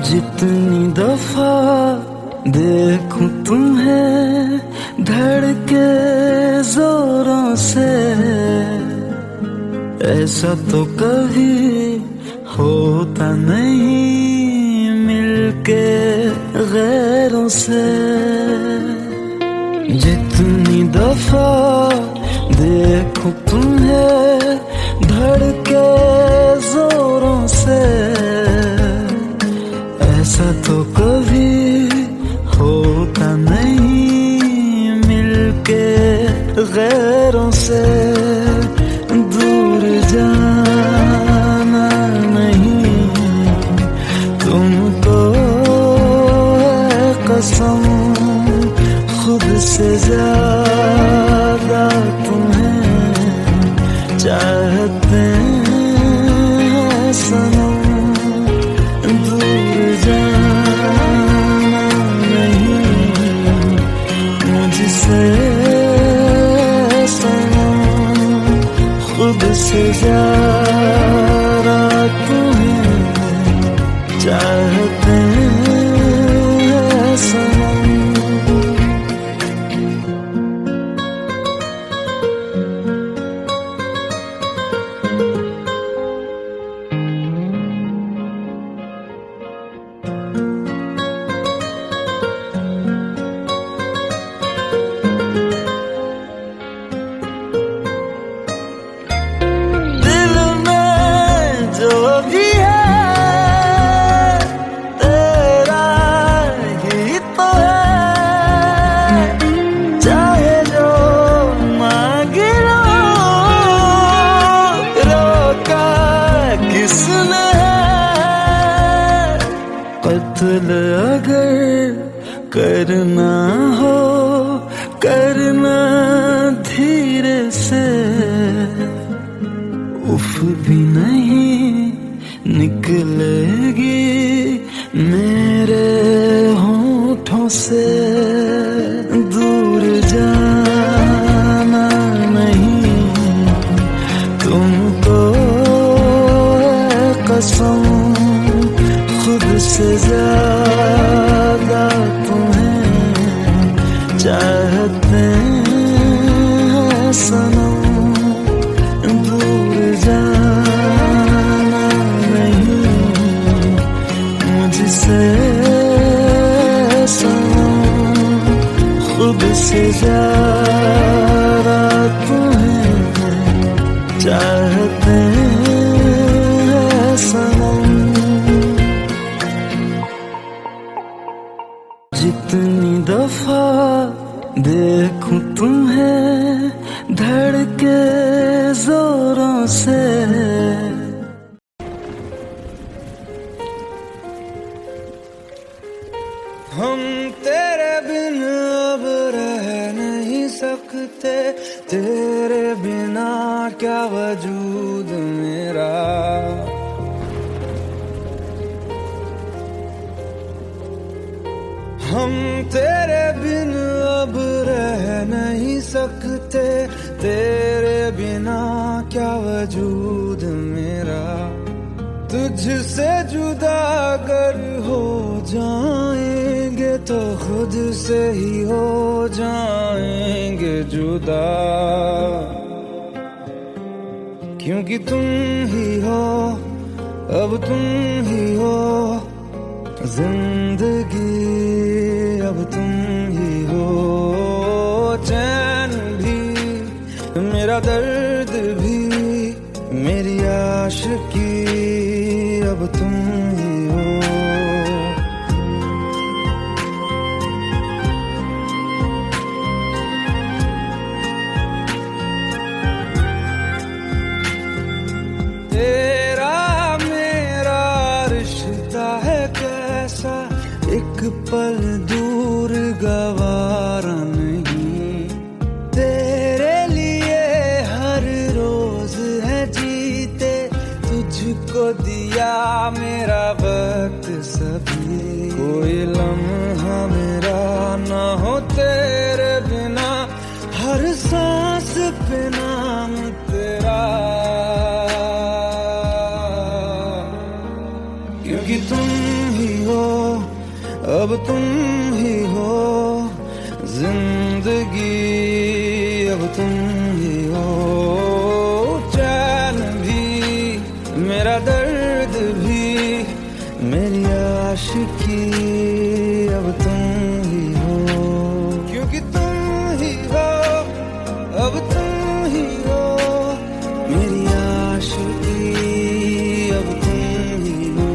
जितनी दफा देखूं तुम्हें धड़के जोरों से, ऐसा तो कभी होता नहीं मिलके गैरों से। जितनी दफा देखूं तुम्हें धड़के जोरों से, ऐसा तो कभी होता नहीं मिलके गैरों से। दूर जाना नहीं तुमको है कसम, खुद से ज्यादा तुम्हें चाहते हैं सनम। खुद से ज्यादा तुम्हें चाहते हैं सनम। कत्ल अगर करना हो करना धीरे से, उफ भी नहीं निकलेगी मेरे होठों से। दूर जाना नहीं तुमको है कसम, खुद से ज्यादा तुम्हें चाहते हैं सनम। दूर जाना नहीं मुझसे सनम, खुद से ज्यादा तुम्हें चाहते हैं सनम। जितनी दफा देखूं तुम्हें धड़के जोरों से, हम तेरे बिन अब रह नहीं सकते, तेरे बिना क्या वजूद मेरा। हम तेरे बिन अब रह नहीं सकते, तेरे बिना क्या वजूद मेरा। तुझसे जुदा अगर हो जाएंगे तो खुद से ही हो जाएंगे जुदा, क्योंकि तुम ही हो अब तुम ही हो जिंदगी, अब तुम ही हो चैन भी मेरा दर्द भी मेरी आशिकी, अब तुम ही हो। तेरा मेरा रिश्ता है कैसा, एक पल दूर गवारा नहीं। तेरे लिए हर रोज है जीते, तुझको दिया मेरा वक्त सभी। कोई लम्हा मेरा ना हो तेरे बिना, हर सांस पे नाम तेरा। अब तुम ही हो जिंदगी, अब तुम ही हो चैन भी, मेरा दर्द भी, मेरी आशिकी, अब तुम ही हो, क्योंकि तुम ही हो, अब तुम ही हो मेरी आशिकी, अब तुम ही हो।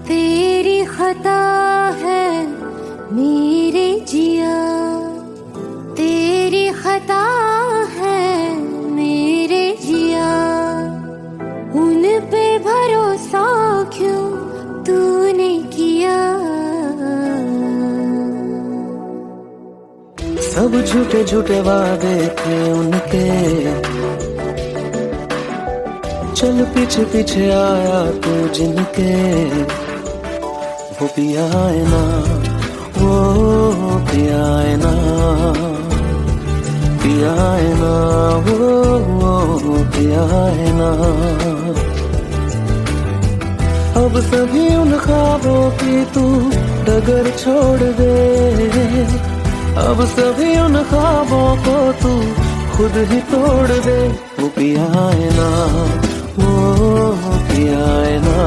तेरी खता है मेरे जिया, तेरी खता है मेरे जिया, उन पे भरोसा क्यों तूने किया। सब झूठे झूठे वादे थे उनके, चल पीछे पीछे आया तू जिनके, वो पिया है ना, वो पिया है ना, पिया है ना, वो पिया है ना। अब सभी उन ख्वाबों की तू डगर छोड़ दे, अब सभी उन ख्वाबों को तू खुद ही तोड़ दे। वो पिया है ना, वो पिया है ना,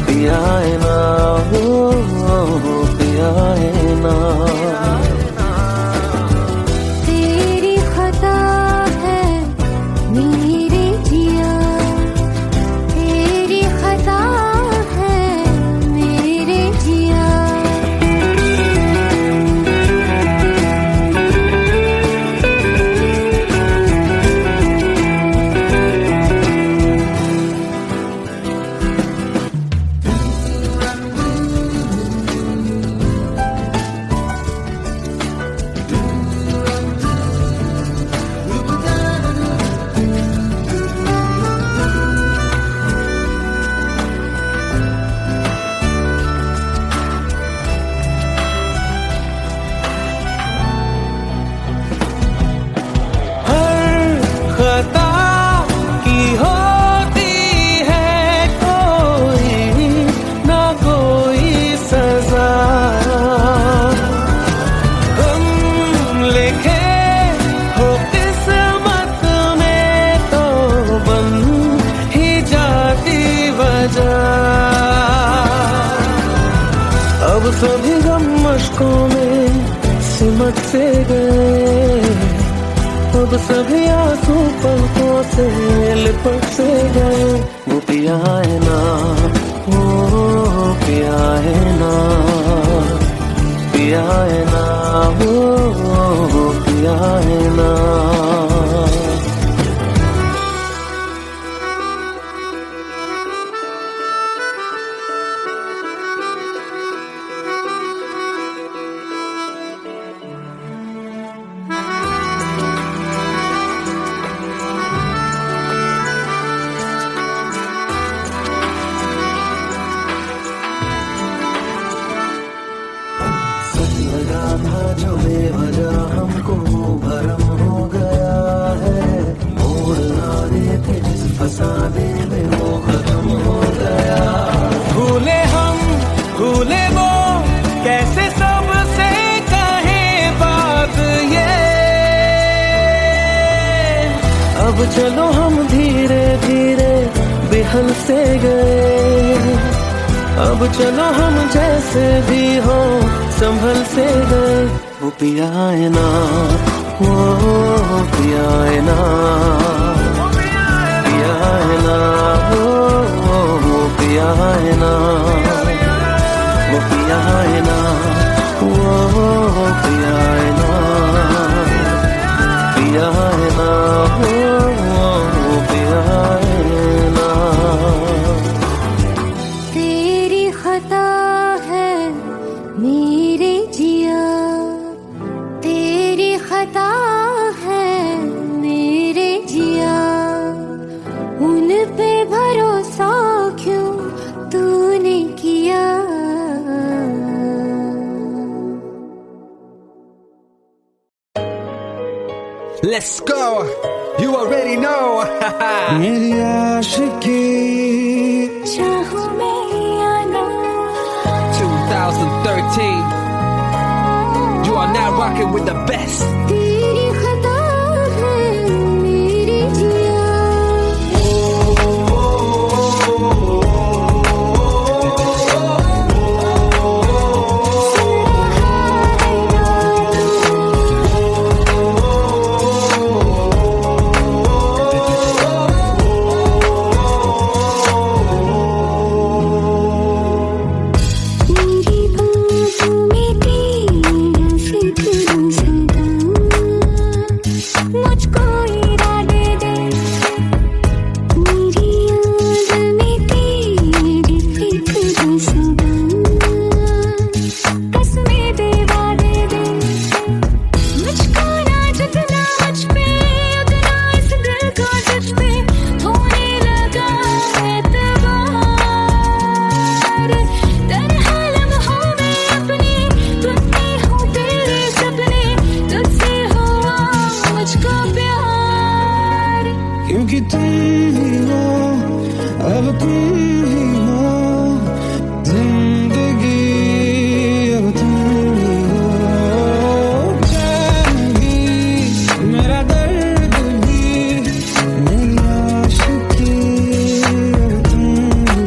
पिया है ना, वो पिया है ना। तेरी खता है मेरे जिया, तेरी खता है मेरे जिया। अब सभी गम मशकों में सिमट से गए, अब सभी आंसू पलकों से लिपट से गए। वो पिया है ना, वो पिया है ना, पिया है ना, वो पिया है ना। लगा था जो बेवजह हमको भरम हो गया है, मोड़ ना देते जिस फसाने में वो खत्म हो गया। भूले हम भूले वो, कैसे सबसे कहे बात ये। अब चलो हम धीरे धीरे बेहल से गए, अब चलो हम जैसे भी हो संभल से गए। वो पिया है ना, वो पिया है ना, पिया है ना, वो पिया है ना, वो पिया है ना, वो पिया है ना, पिया है ना, वो पिया है ना। तेरी खता है मेरे जी फूल पे भरोसा क्यों तूने किया। Let's go. You already know. मेरी आशिकी चाहूं मैं या ना 2013. You are now rocking with the best. तेरी खता है मेरी जिया। मुझको इरादे दे मेरी याद में तेरी फिक्र सदा कसमें दे वादे दे मुझको ना जितना मुझ पे उतना इस दिल को तुझ पे होने लगा एतबार। तन्हा लम्हों में अपने टूटे हो तेरे सपने तुझसे हुआ मुझको प्यार। क्योंकि तुम ही हो, अब तुम ही हो जिंदगी, अब तुम ही हो चैन भी, मेरा दर्द भी, मेरी आशिकी, अब तुम ही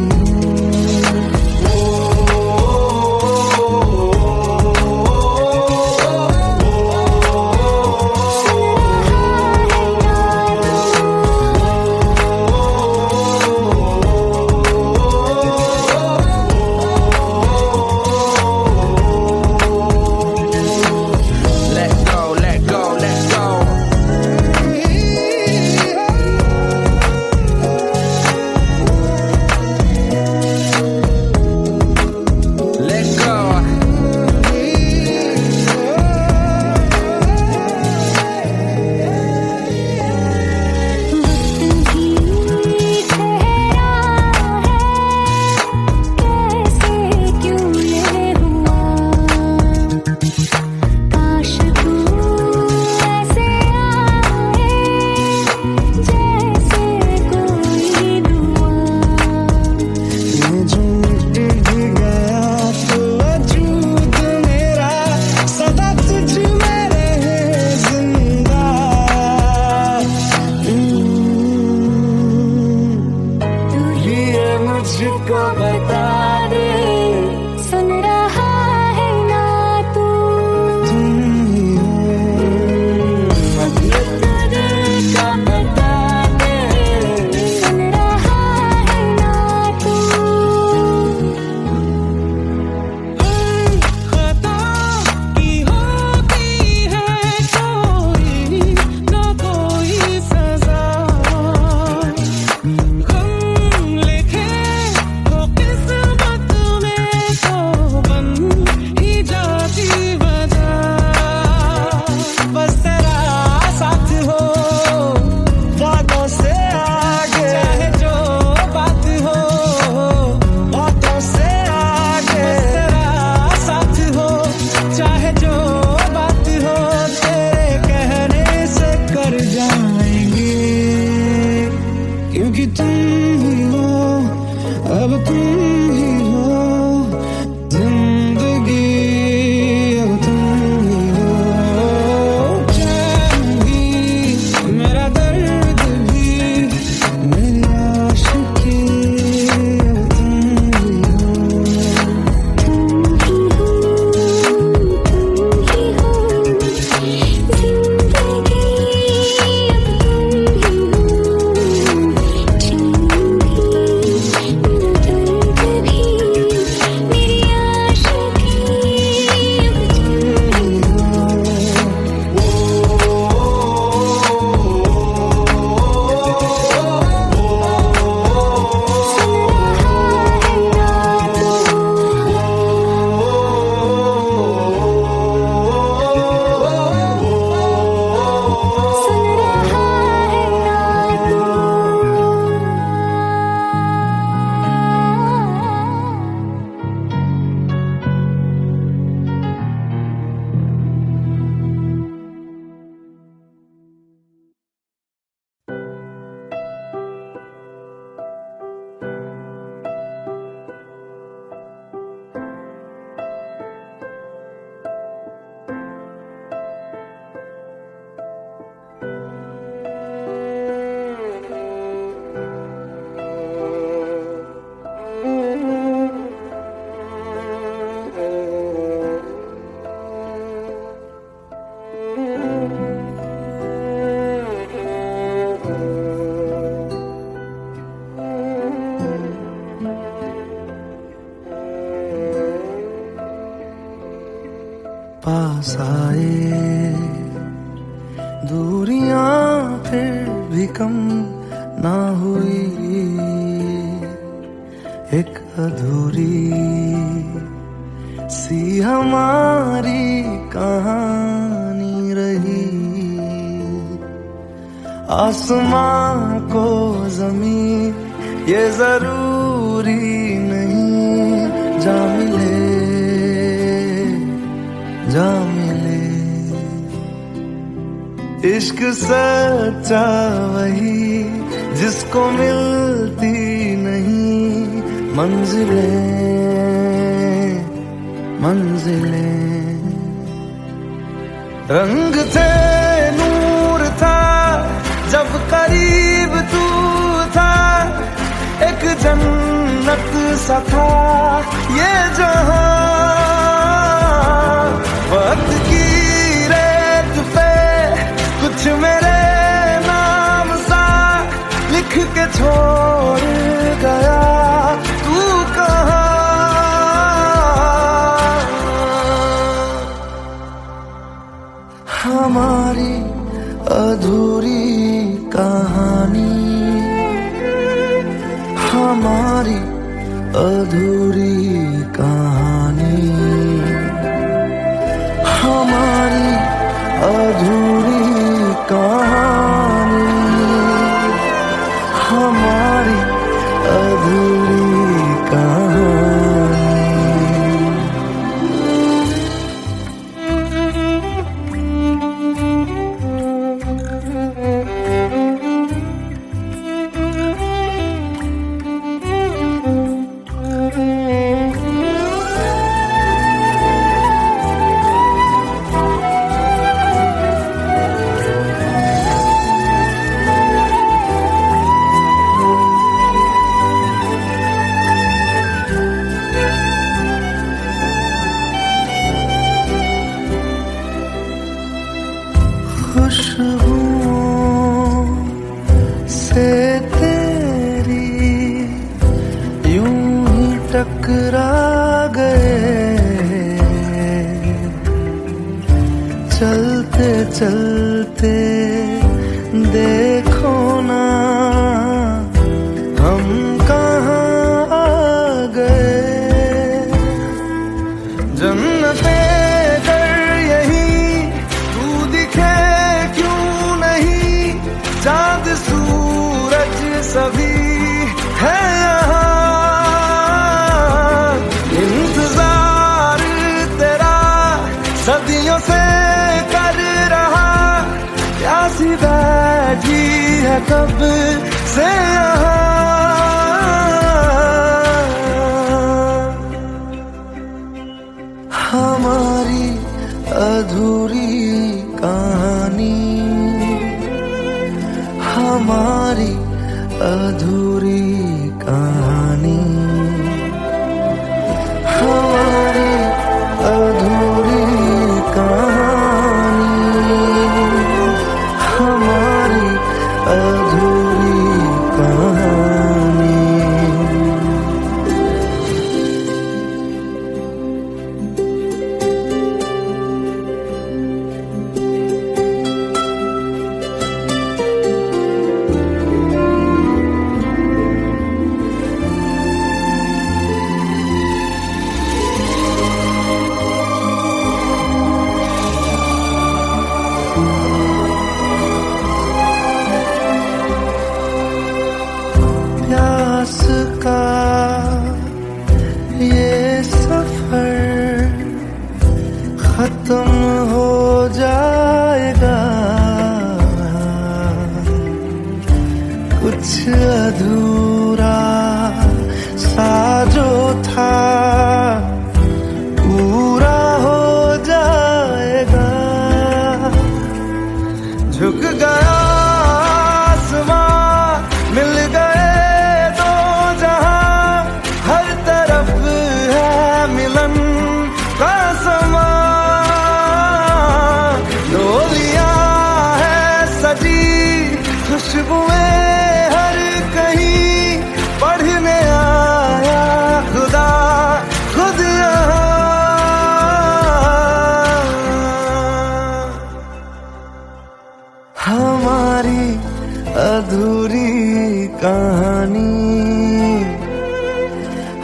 Let go, let go, let go. Let go. वक्त भी ठहरा है कैसे क्यों ये हुआ। काश तू ऐसे आए जैसे कोई दुआ। मैं जो मिट भी गया तो वजूद मेरा सदा तुझ में रहे जिंदा। तू ही ये मुझको बता दे सुन रहा है ना तू। तुम ही हो, ये तो दिल का बता दे सुन रहा है ना तू। खता की होती है कोई न कोई सजा। गम लिखे हो किस्मत में तो बन ही जाती वजह। बस तेरा साथ हो बातों से आगे, चाहे जो बात हो बातों से आगे, तेरा साथ हो, चाहे जो बात हो तेरे कहने से कर जाएंगे। क्योंकि तुम ही हो, अब तुम ही हो जिंदगी, अब तुम ही हो चैन भी, मेरा दर्द भी, मेरी आशिकी, अब तुम ही हो। तुम ही हो जिंदगी अब तुम ही हो। चैन भी मेरा दर्द भी साए, दूरियां फिर भी कम ना हुई, एक अधूरी सी हमारी कहानी रही। आसमां को जमीन ये जरूरी नहीं, जा मिले जा मिले। इश्क सच्चा वही जिसको मिलती नहीं मंजिलें मंजिलें। रंग थे नूर था जब करीब तू था, एक जन्नत सा था ये जहां। वक्त की रेत पे कुछ मेरे नाम सा लिख के छोड़ गया, तू कहाँ? हमारी अधूरी कहानी, हमारी अधूरी कहानी, हमारी अधूरी कहानी, हमारी अधूरी कहानी। खुशबुओं से तेरी यूं ही टकरा गए, चलते चलते देखो ना हम कहाँ आ गए। जन्नते चाँद सूरज सभी है यहाँ, इंतजार तेरा सदियों से कर रहा, प्यासी बैठी है कब से यहाँ। हमारी अधूरी कहानी, हमारी अधूरी कहानी, हमारी अधूरी कहानी, हमारी अधूरी कहानी। प्यास का ये सफर खत्म हो जाएगा, कुछ अधूरा सा जो था पूरा हो जाएगा। झुक गया आसमां, मिल गए दो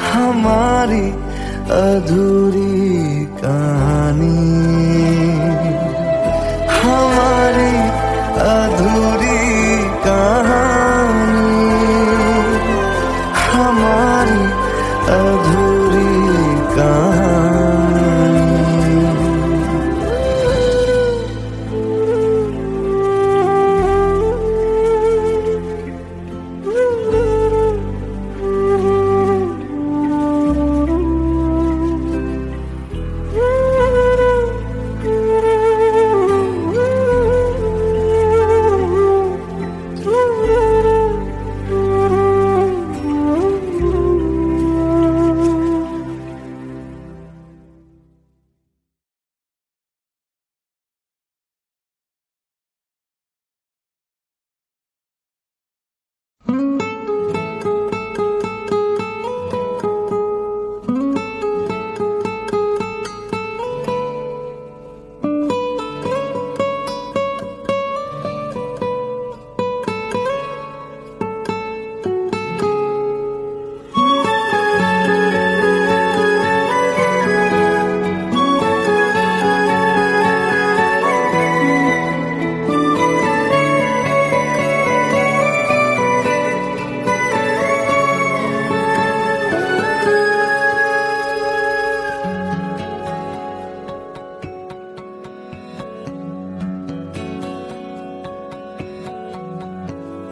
हमारी अधूरी कहानी, हमारी अधूरी कहानी, हमारी अधूरी कहानी।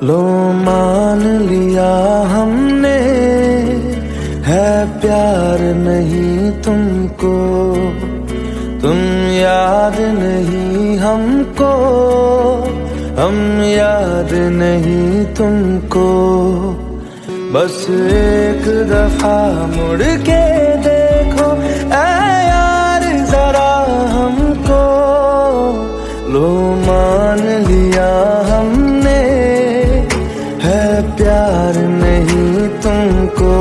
लो मान लिया हमने है प्यार नहीं तुमको, तुम याद नहीं हमको, हम याद नहीं तुमको। बस एक दफा मुड़ के देखो ऐ यार जरा हमको। लो मान लिया हमने है प्यार नहीं तुमको,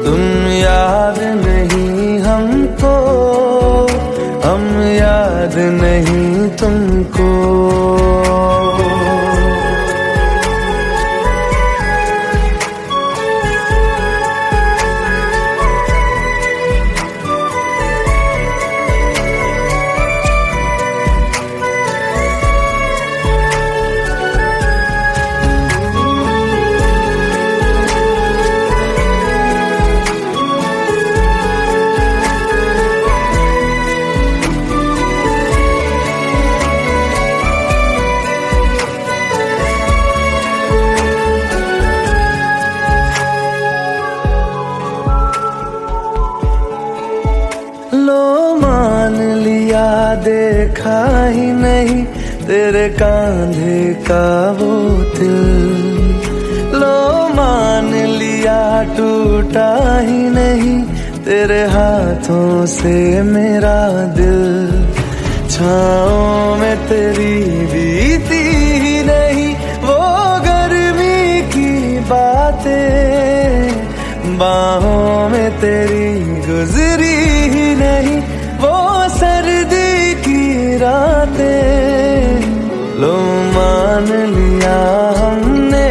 तुम याद नहीं हमको, हम याद नहीं तुमको। लो मान लिया देखा ही नहीं तेरे कांधे का वो दिल। लो मान लिया टूटा ही नहीं तेरे हाथों से मेरा दिल। छाँव में तेरी बीती ही नहीं वो गर्मी की बातें, बाहों में तेरी गुजरी ही नहीं वो सर्दी की रातें। लो मान लिया हमने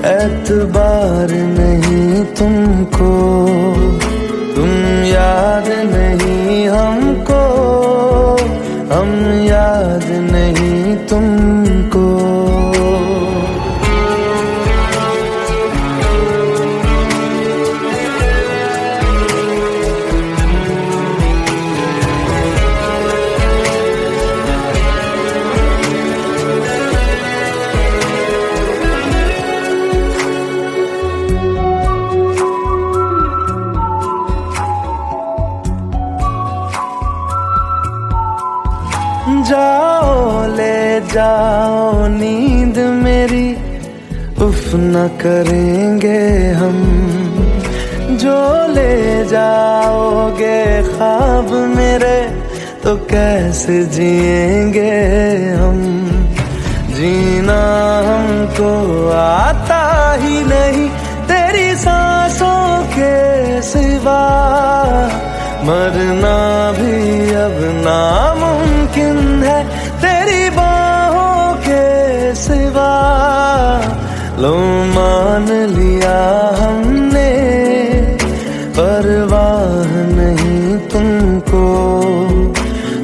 एतबार नहीं तुमको, तुम याद नहीं हमको, हम याद नहीं तुमको। जाओ ले जाओ नींद मेरी, उफ न करेंगे हम। जो ले जाओगे ख्वाब मेरे तो कैसे जिएंगे हम। जीना हमको आता ही नहीं तेरी सांसों के सिवा, मरना भी अब नामुमकिन है तेरी बाहों के सिवा। लो मान लिया हमने, परवाह नहीं तुमको,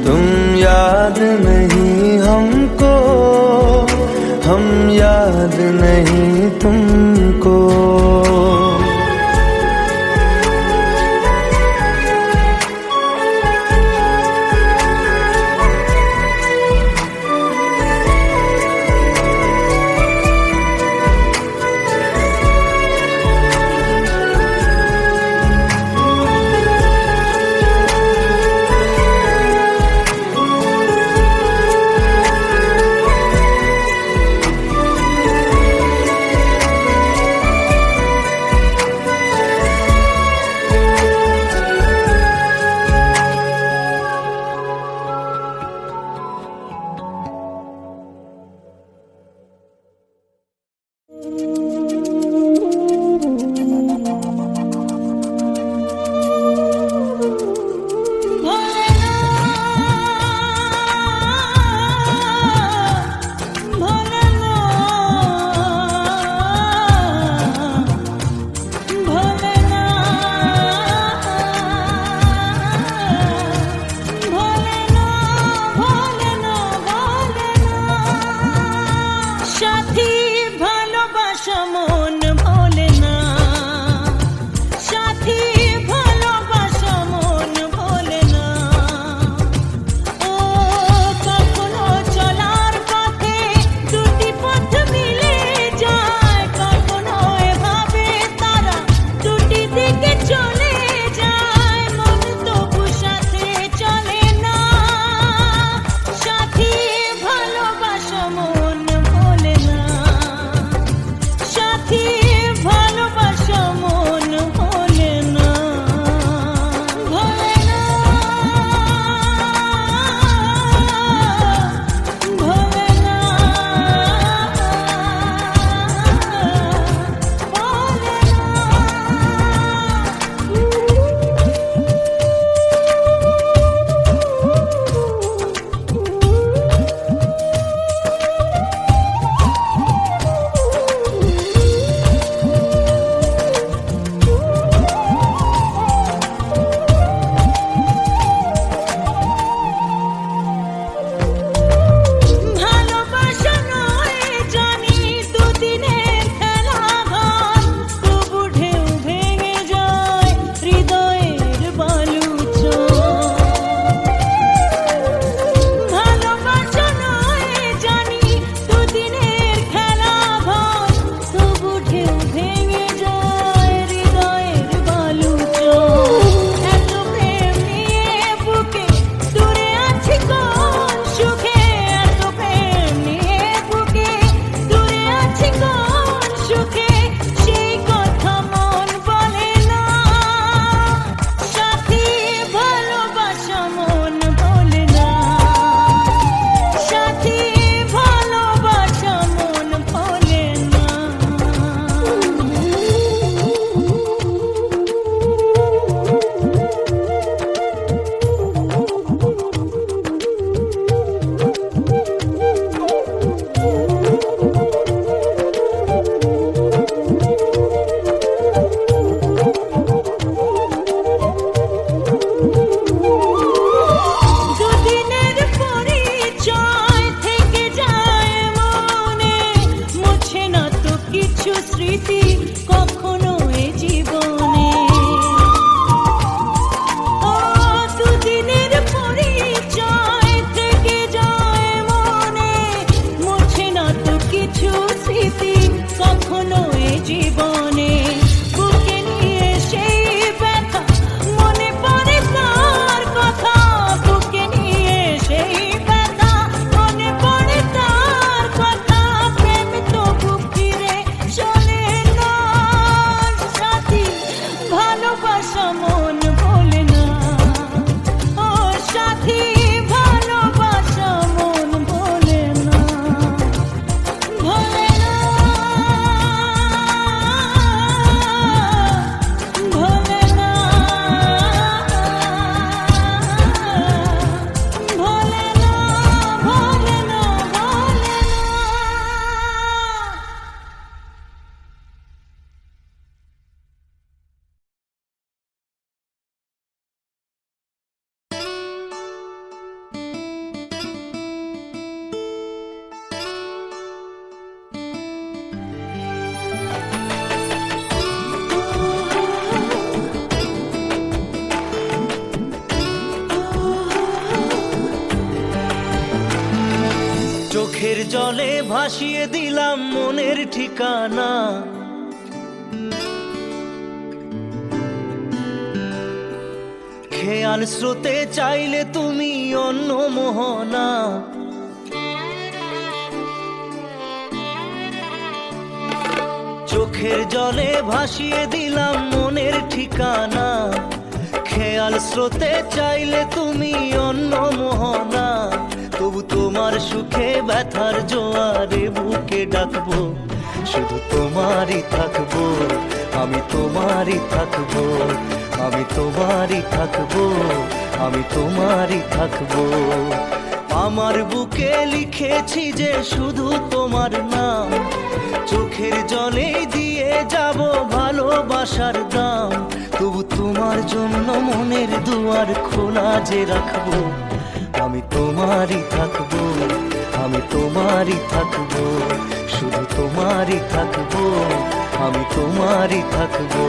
तुम याद नहीं हमको, हम याद नहीं तुमको। চোখের জলে ভাসিয়ে দিলাম মনের ঠিকানা, খেয়াল স্রোতে চাইলে তুমি অন্য মোহনা। চোখের জলে ভাসিয়ে দিলাম মনের ঠিকানা, খেয়াল স্রোতে চাইলে তুমি অন্য মোহনা। তবু তোমার সুখে ব্যথার জোয়ারে বুকে ডাকবো, শুধু তোমারই থাকবো, আমি তোমারই থাকবো, আমি তোমারই থাকবো, আমি তোমারই থাকবো। আমার বুকে লিখেছি যে শুধু তোমার নাম, চোখের জলে দিয়ে যাব ভালোবাসার দাম। তবু তোমার জন্য মনের দুয়ার খোলা যে রাখবো, আমি তোমারই থাকবো, আমি তোমারই থাকবো, শুধু তোমারই থাকবো, আমি তোমারই থাকবো।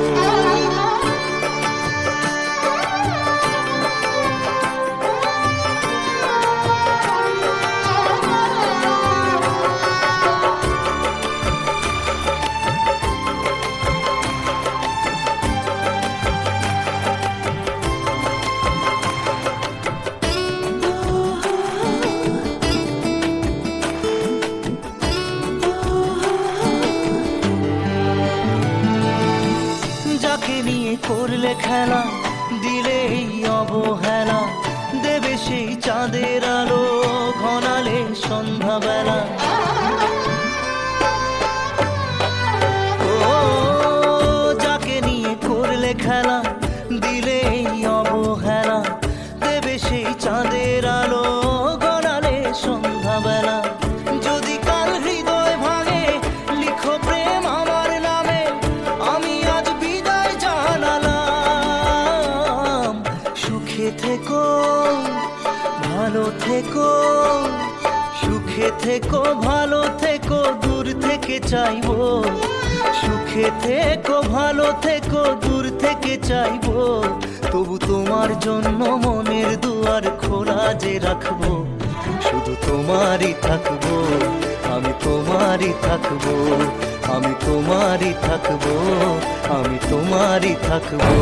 যাকে নিয়ে করলে খেলা, দিলে এই অবহেলা, দেবে সেই চাঁদের আলো ঘনালে সন্ধ্যাবেলা। ও যাকে নিয়ে করলে খেলা, দিলে এই অবহেলা, দেবে সেই চাঁদের আলো ঘনালে সন্ধ্যাবেলা। যদি কাল হৃদয় ভাঙে লিখো প্রেম আমার নামে, আমি আজ বিদায় জানালাম। সুখে থেকো, ভালো থেকো, সুখে থেকো, ভালো থেকো, দূর থেকে চাইবো। সুখে থেকো, ভালো থেকো, দূর থেকে চাইবো। তবু তোমার জন্য মনের দুয়ার খোলা যে রাখবো, শুধু তোমারই থাকবো, আমি তোমারই থাকবো, আমি তোমারই থাকবো, আমি তোমারই থাকবো।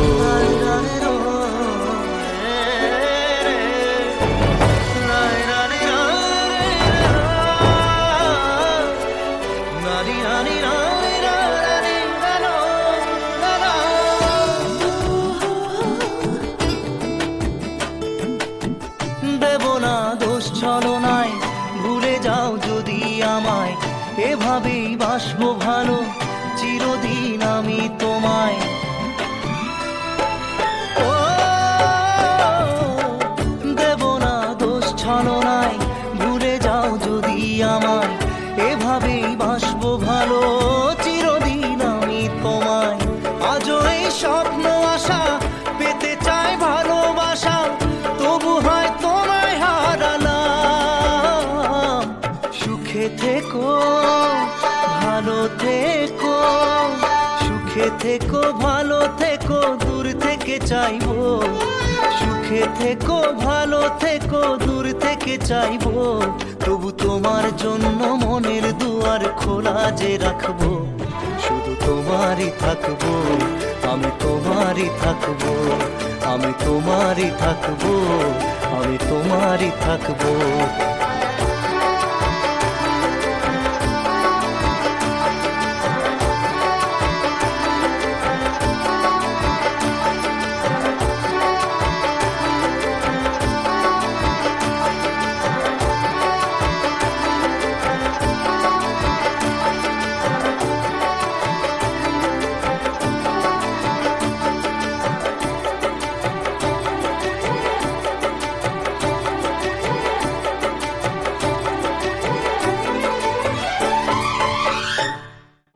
দেব না দোষ ছলনায়, ভুলে যাও যদি আমায়, এভাবেই বাসবো ভালো চিরদিন আমি তোমায়। ও দেব না দোষ ছলনায়, ভুলে যাও যদি আমায়, এভাবেই বাসবো ভালো চিরদিন আমি তোমায়। আজও এই স্বপ্ন আশা পেতে চাই ভালোবাসা, তবু হয় তোমায় হারালাম। সুখে থেকো, ভালো থেকো, সুখে থেকো, ভালো থেকো, দূর থেকে চাইবো। সুখে থেকো, ভালো থেকো, দূর থেকে চাইবো। তবু তোমার জন্য মনের দুয়ার খোলা যে রাখবো, শুধু তোমারই থাকবো, আমি তোমারই থাকবো, আমি তোমারই থাকবো, আমি তোমারই থাকবো।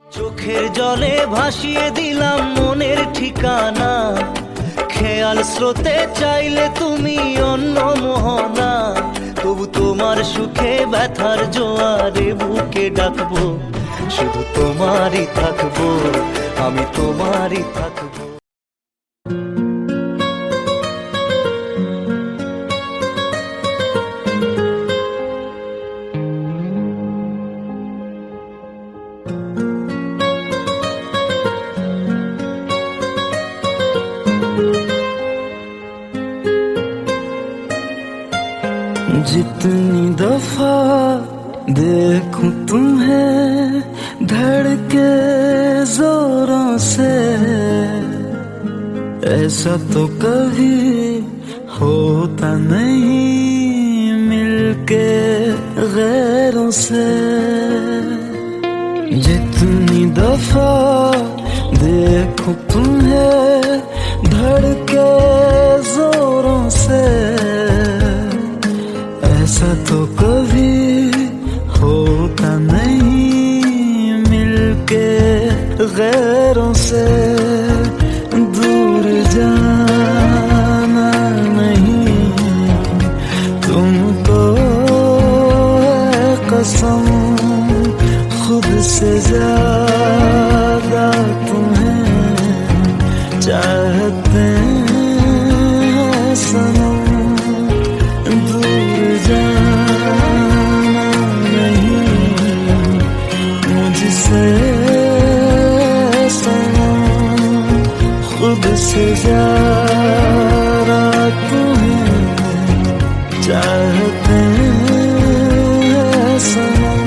চোখের জলে ভাসিয়ে দিলাম মনের ঠিকানা, খেয়াল স্রোতে চাইলে তুমি অন্য মোহনা। তবু তোমার সুখে ব্যথার জোয়ারে বুকে ডাকবো, শুধু তোমারই থাকবো, আমি তোমারই থাকবো। जितनी दफा देखूं तुम्हें धड़के जोरों से, ऐसा तो कभी होता नहीं मिलके गैरों से। जितनी दफा देखूं तुम्हें धड़के जोरों से, ऐसा तो कभी होता नहीं मिलके गैरों से। दूर जाना नहीं तुमको है कसम, खुद से ज्यादा तुम्हें चाहते हैं सनम। दूर जाना नहीं मुझसे सनम, खुद से ज्यादा तुम्हें चाहते हैं सनम।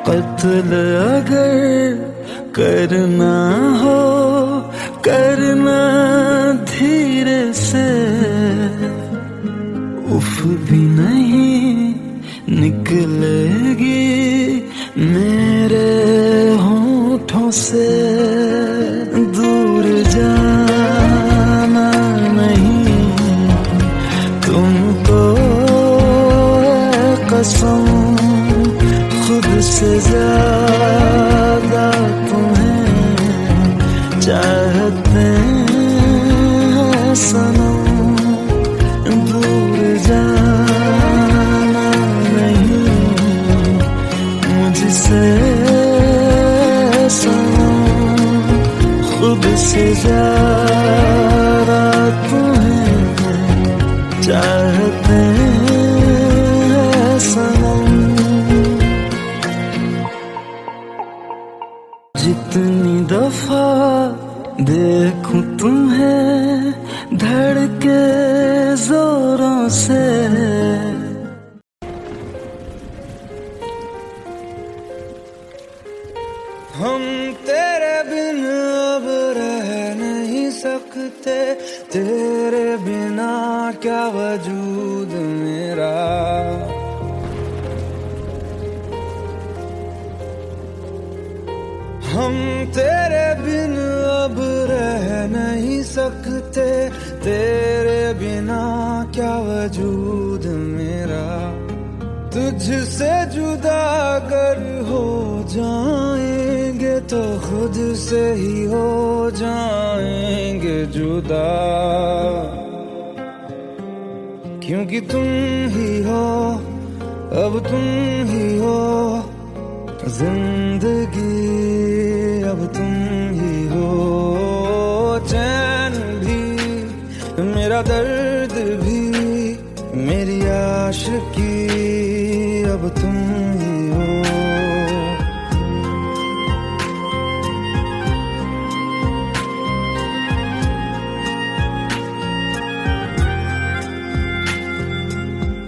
कत्ल अगर करना हो करना धीरे से, उफ भी नहीं निकलेगी मेरे होठों से। दूर जाना नहीं तुमको है कसम, खुद से ज्यादा तुम्हें चाहते हैं सनम। दूर जाना नहीं मुझसे सनम, खुद से ज्यादा तुम्हें चाहते हैं सनम। जितनी दफा देखूं तुम्हें धड़के जोरों से, हम तेरे बिन अब रह नहीं सकते, तेरे बिना क्या वजूद मेरा। हम तेरे बिन अब रह नहीं सकते, तेरे बिना क्या वजूद मेरा। तुझसे जुदा अगर हो जाएंगे तो खुद से ही हो जाएंगे जुदा, क्योंकि तुम ही हो अब तुम ही हो जिंदगी, अब तुम ही हो चैन भी मेरा दर्द भी मेरी आशिकी, अब तुम ही हो।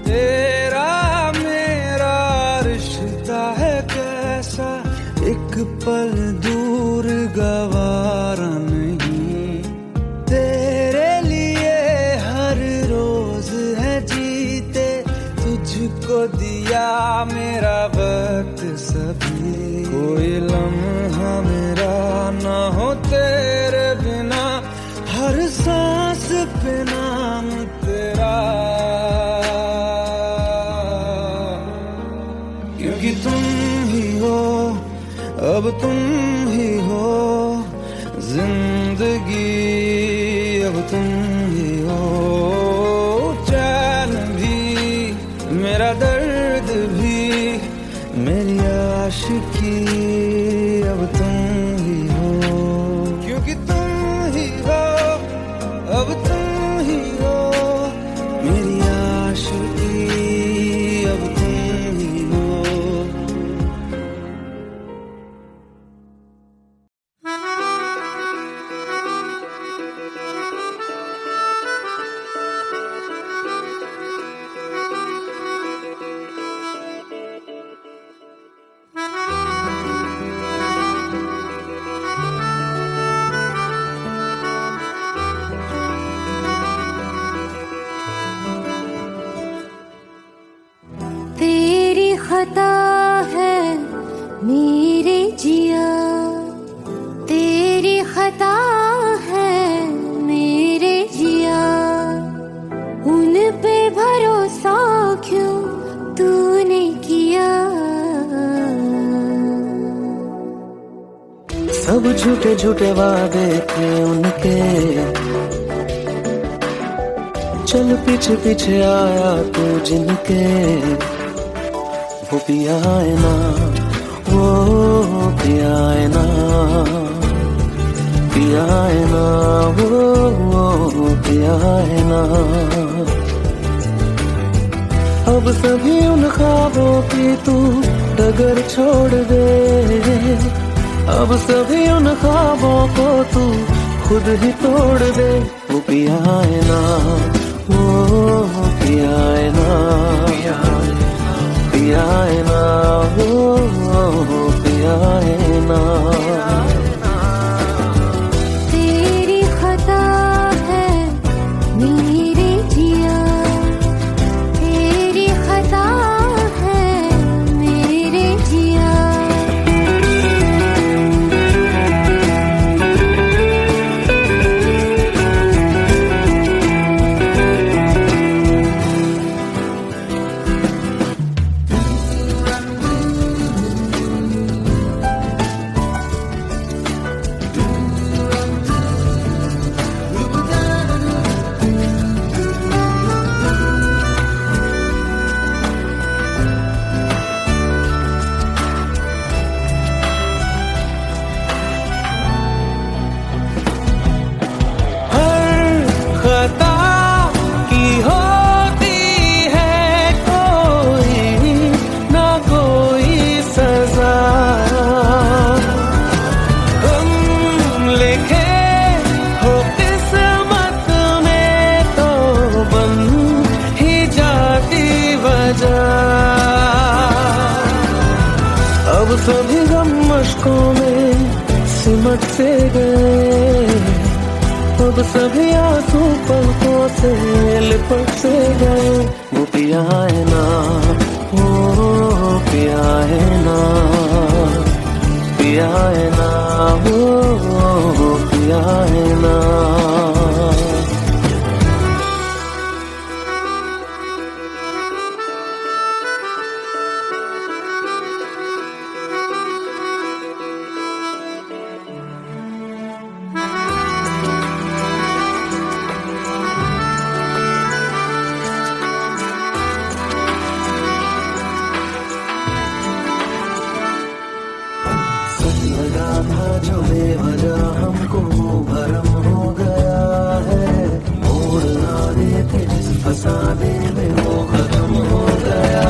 तेरा मेरा रिश्ता है कैसा, एक पल दूर गवारा नहीं। तेरे लिए हर रोज है जीते, तुझको दिया मेरा वक्त सभी। कोई लम्हा मेरा ना हो तेरे बिना, हर सांस पे नाम तेरा, क्योंकि तुम ही हो तुम ही हो जिंदगी, अब तुम ही हो चैन भी, मेरा दर्द भी, मेरी आशिकी, अब तुम ही हो, क्योंकि तुम ही हो, अब तुम ही हो मेरी आशिकी, अब तुम ही हो। तेरी खता है मेरे जिया, तेरी खता है मेरे जिया, उन पे भरोसा क्यों तूने किया। सब झूठे झूठे वादे थे उनके, चल पीछे पीछे आया तू जिनके, वो पिया है ना, वो पिया है ना, पिया है ना, वो पिया है ना। अब सभी उन ख्वाबों की तू डगर छोड़ दे, अब सभी उन ख्वाबों को तू खुद ही तोड़ दे। वो पिया है ना, वो पिया है ना, पिया है ना, वो पिया है ना। तेरी खता है मेरे जिया, तेरी खता है मेरे जिया। खता की होती है कोई ना कोई सजा, हम लिखे हो किस्मत में तो बन ही जाती वजह। अब सभी गम मशकों में सिमट से गए, अब सभी आंसू पलकों से लिपट से गए। वो पिया है ना, वो पिया है ना, पिया है ना, वो पिया है ना। लगा था जो बेवजह हमको भरम हो गया है, मोड़ आने थे जिस फसाने में वो खत्म हो गया।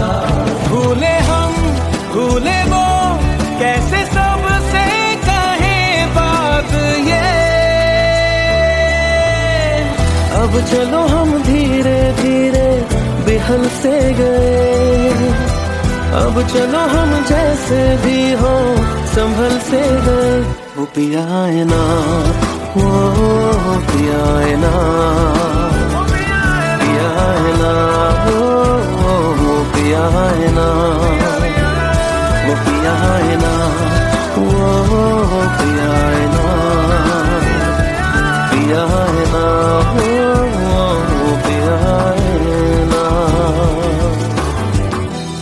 भूले हम भूले वो कैसे सबसे कहे बात ये, अब चलो हम धीरे धीरे बिहल से गए, अब चलो हम जैसे भी हो संभल से गए। वो पिया है ना, वो पिया है ना, पिया है ना, वो पिया है ना, वो पिया है ना, वो पिया है ना, पिया है ना, वो पिया है ना।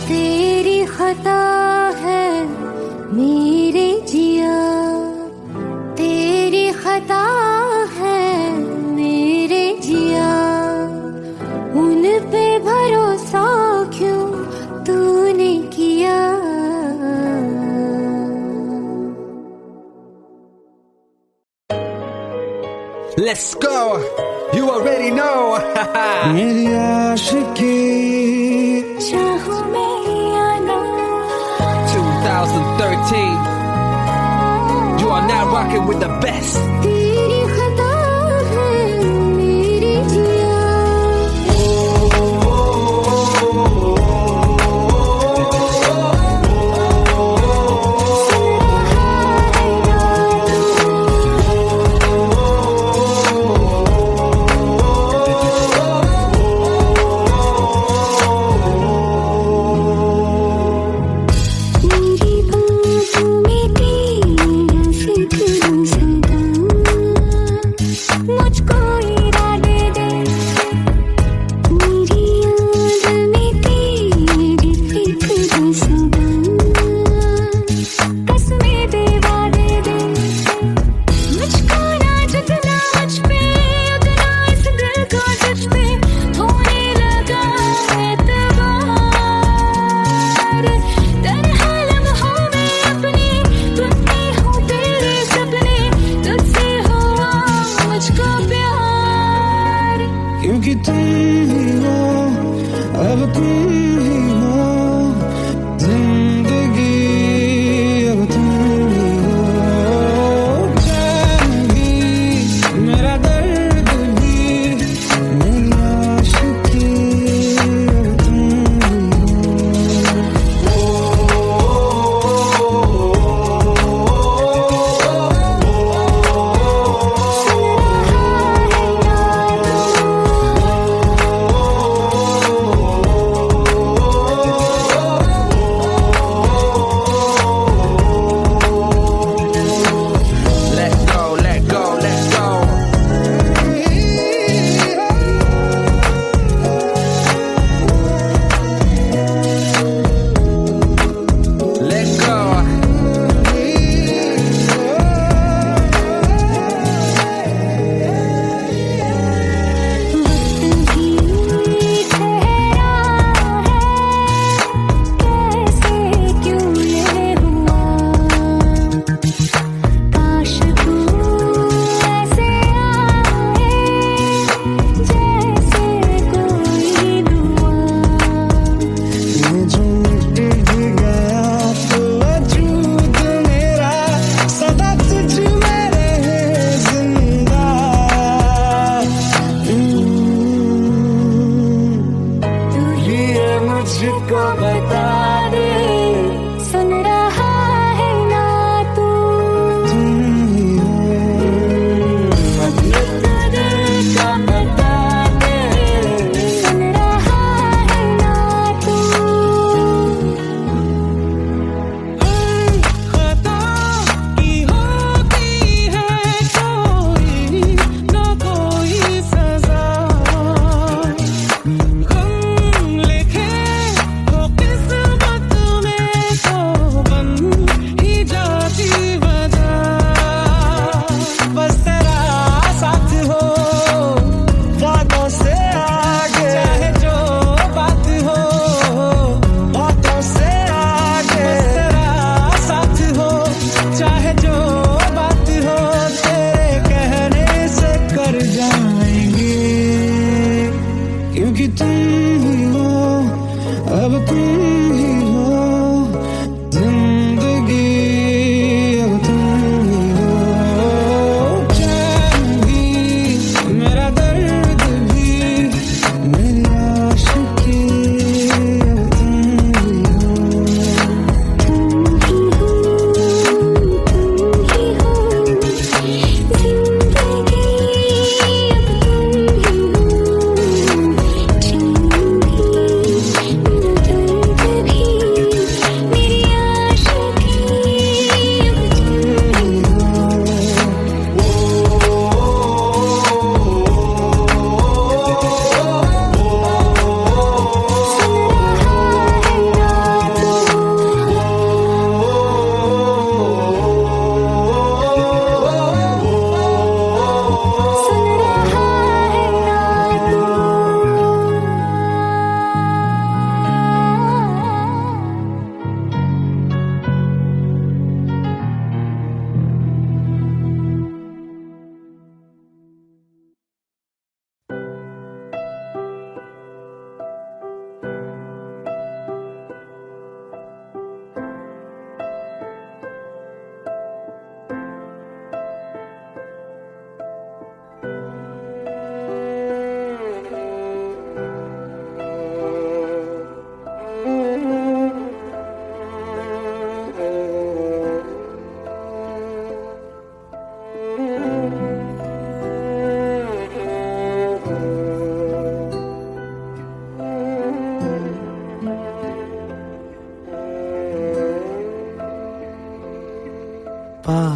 तेरी खता है मेरे जिया, Let's go. You already know. मेरी आशिकी चाहूं मैं या ना 2013. You are now rocking with the best. तेरी खता है मेरी जिया मेरी बातों में तेरा जिक्र सदा मुझको इरादे दे मेरी याद में तेरी फिक्र सदा कसमें दे वादे दे मुझको ना जितना मुझ पे उतना इस दिल को तुझ पे होने लगा एतबार तन्हा लम्हों में अपने बुनती हूँ तेरे सपने तुझसे हुआ मुझको प्यार क्योंकि तुम ही हो अब तुम ही हो जिंदगी अब तुम ही हो चैन भी मेरा दर्द भी मेरी आशिकी अब तुम Let go, let go, let go. Let go. वक्त भी ठहरा है कैसे क्यों ये हुआ काश तू ऐसे आए जैसे कोई दुआ ये जो मिट भी गया तो वजूद मेरा सदा तुझ में रहे जिंदा तू ही ये मुझको बता दे सुन रहा है ना तू तुम ही हो ये तो दिल का बता दे सुन रहा है ना तू खता की होती है कोई ना कोई सजा गम लिखे हो किस्मत में तो बन ही जाती वजह बस तेरा साथ हो वादों से आगे चाहे जो बात हो बातों से आगे बस तेरा साथ हो चाहे जो बात हो तेरे कहने से कर जाएंगे क्योंकि तुम ही हो अब तुम ही हो जिंदगी अब तुम ही हो चैन भी मेरा दर्द भी मेरी आशिकी अब तुम ही हो तुम ही हो जिंदगी अब तुम ही हो चैन भी मेरा दर्द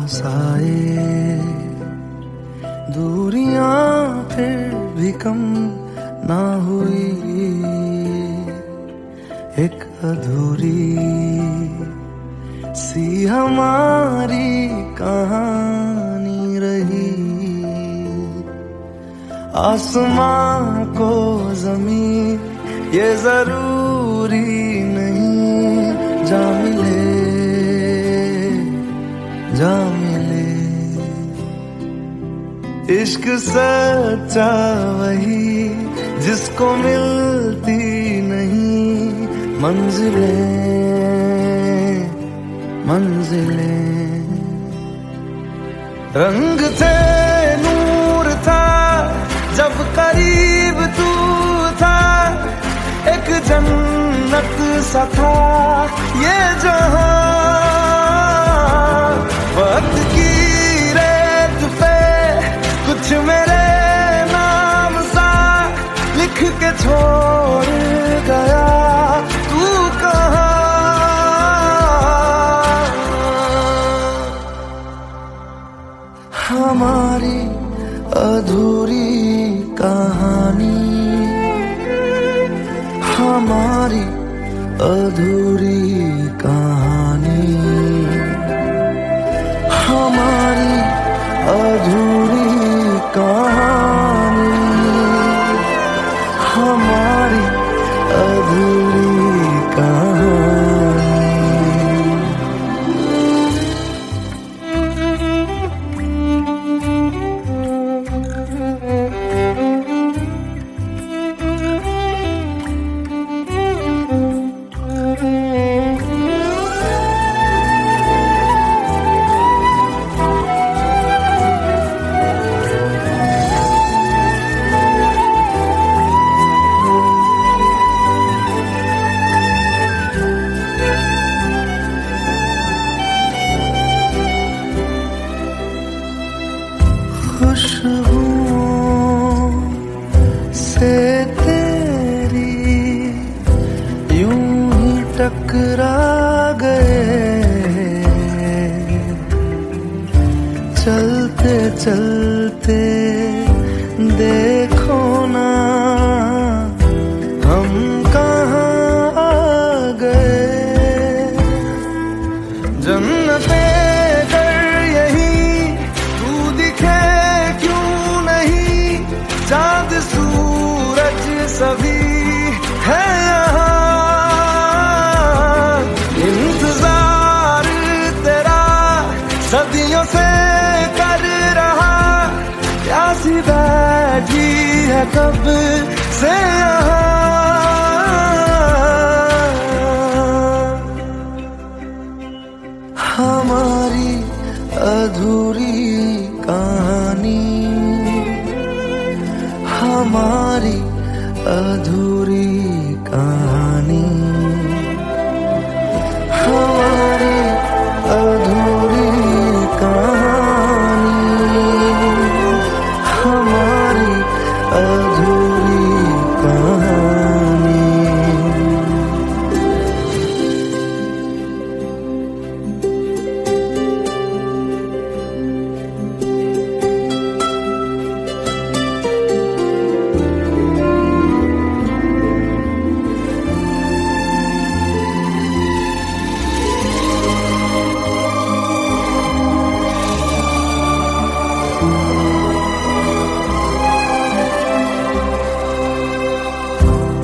पास आए, दूरियां फिर भी कम ना हुई, एक अधूरी सी हमारी कहानी रही। आसमां को जमीन ये जरूरी नहीं, जा मिले जा मिले। इश्क सच्चा वही जिसको मिलती नहीं मंजिलें मंजिलें। रंग थे नूर था जब करीब तू था, एक जन्नत सा था ये जहां। वक्त की रेत पे कुछ मेरे नाम सा लिख के छोड़ गया, तू कहाँ? हमारी अधूरी कहानी, हमारी अधूरी कहानी, हमारी अधूरी कहानी, हमारी अधूरी कहानी। खुशबुओं से तेरी यूं ही टकरा गए, चलते चलते देखो ना हम कहाँ आ गए। जन्नते चाँद सूरज सभी है यहाँ, इंतजार तेरा सदियों से कर रहा, प्यासी बैठी है कब से यहाँ। हमारी अधूरी कहानी, हमारी अधूरी कहानी, हमारी अधूरी कहानी, हमारी अधूरी कहानी।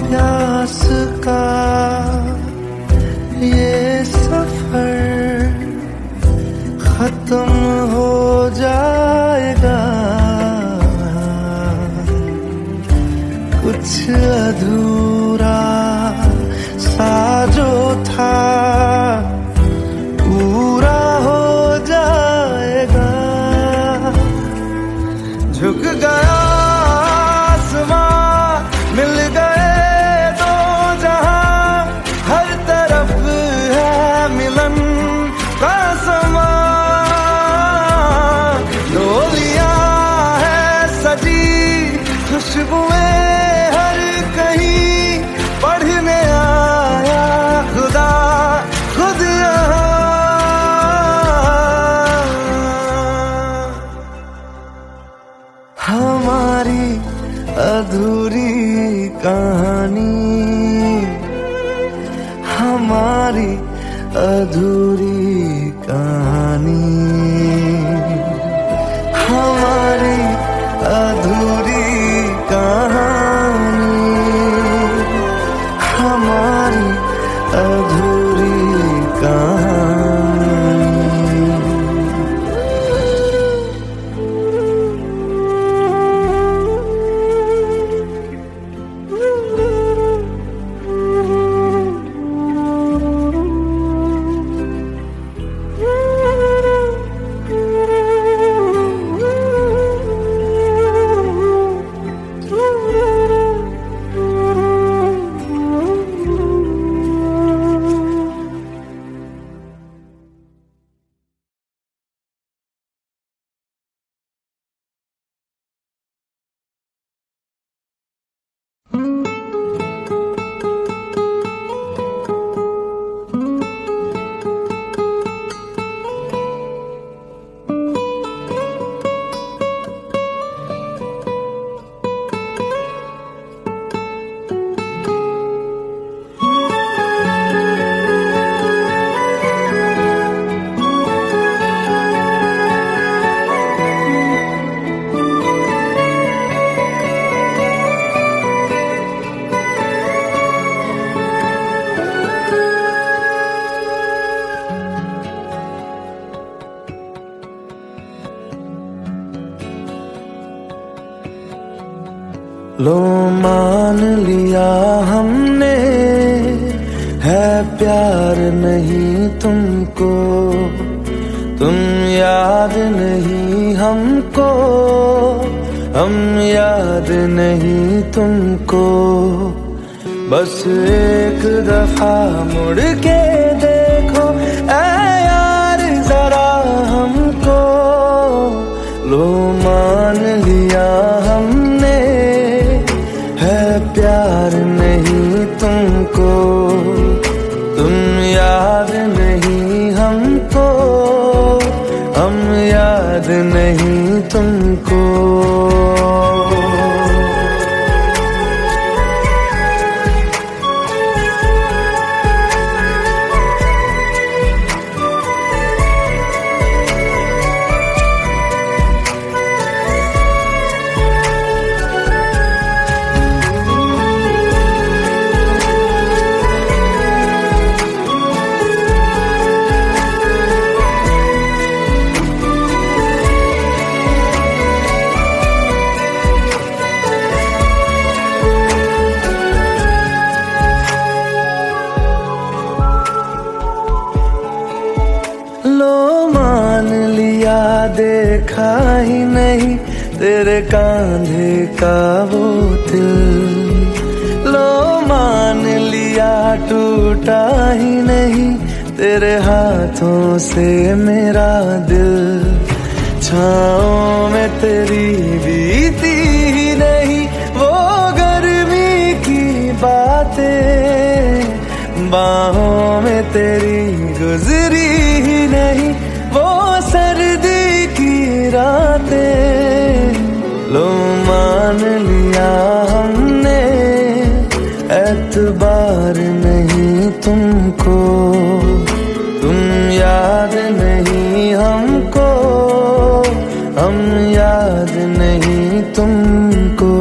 प्यास का ये सफर खत्म हो जाएगा, कुछ अधूरा सा जो था पूरा हो जाएगा। झुक गया आसमां, मिल गए दो जहां, हर तरफ है मिलन का समा। डोलियां है सजी खुशबुएं हर कहीं, पढ़ने आया खुदा अधूरी कहानी, हमारी अधूरी कहानी, हमारी अधूरी कहानी, हमारी अधूरी कहानी। लो मान लिया हमने है प्यार नहीं तुमको, तुम याद नहीं हमको, हम याद नहीं तुमको। बस एक दफा मुड़ के देखो ऐ यार जरा हमको। लो मान लिया हमने है प्यार नहीं तुमको, तुम याद नहीं हमको, हम याद नहीं तुमको। देखा ही नहीं तेरे कांधे का वो दिल, लो मान लिया टूटा ही नहीं तेरे हाथों से मेरा दिल। छाँव में तेरी बीती ही नहीं वो गर्मी की बातें, बाहों में तेरी गुजरी ही नहीं वो सर्दी रातें। लो मान लिया हमने एतबार नहीं तुमको, तुम याद नहीं हमको, हम याद नहीं तुमको।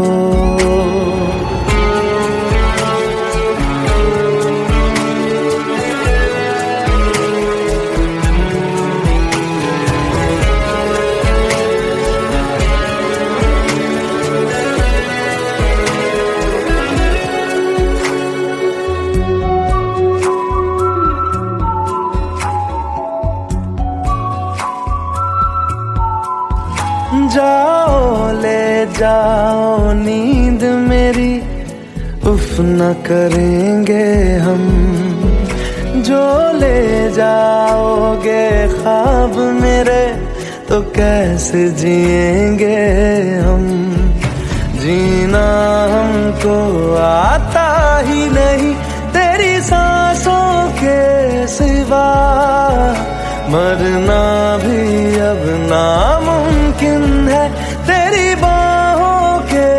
जाओ ले जाओ नींद मेरी, उफ न करेंगे हम। जो ले जाओगे ख्वाब मेरे तो कैसे जिएंगे हम। जीना हमको आता ही नहीं तेरी सांसों के सिवा, मरना भी अब नामुमकिन है तेरी बाहों के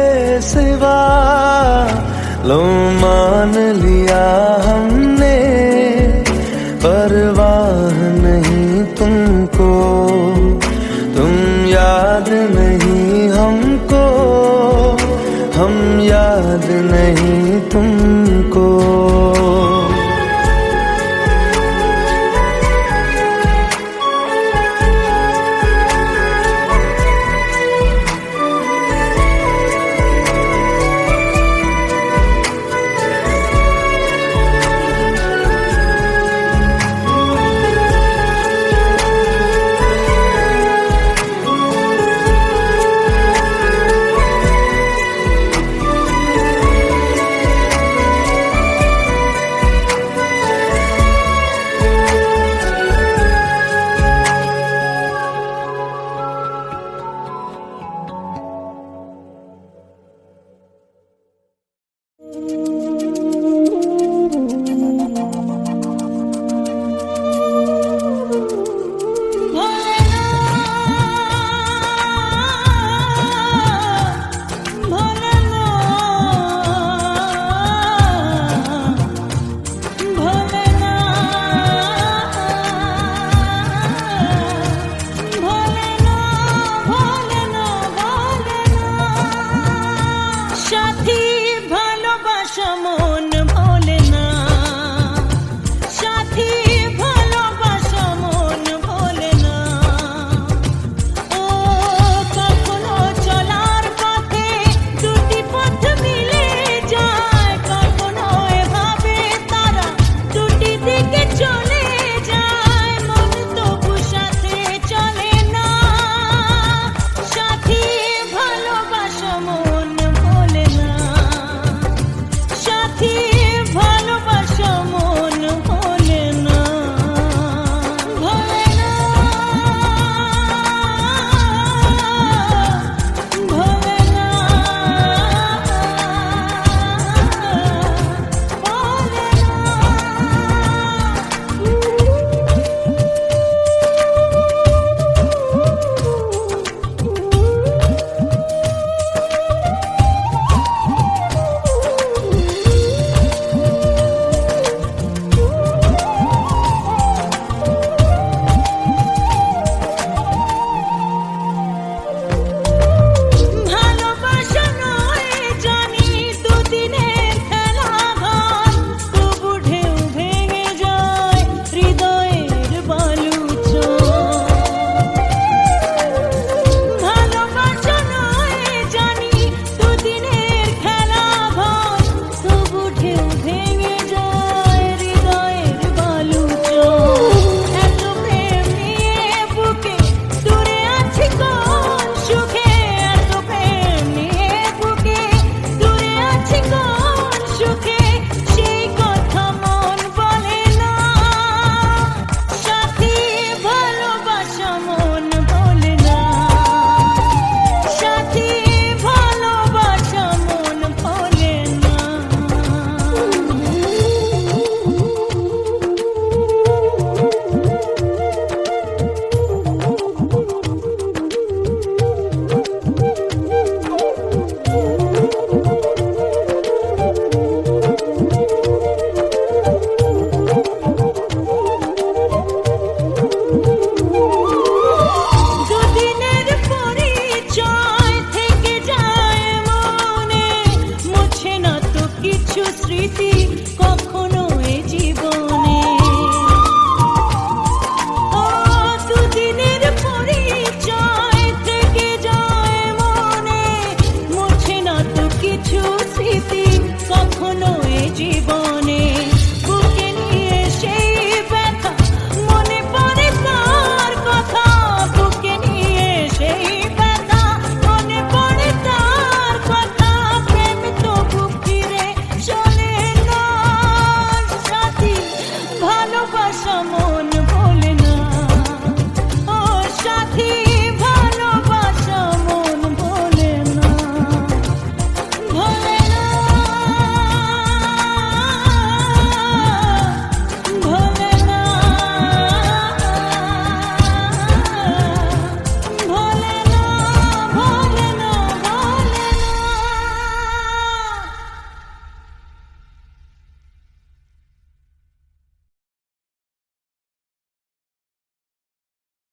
सिवा। लो मान लिया हमने, परवाह नहीं तुमको, तुम याद नहीं हमको, हम याद नहीं तुमको।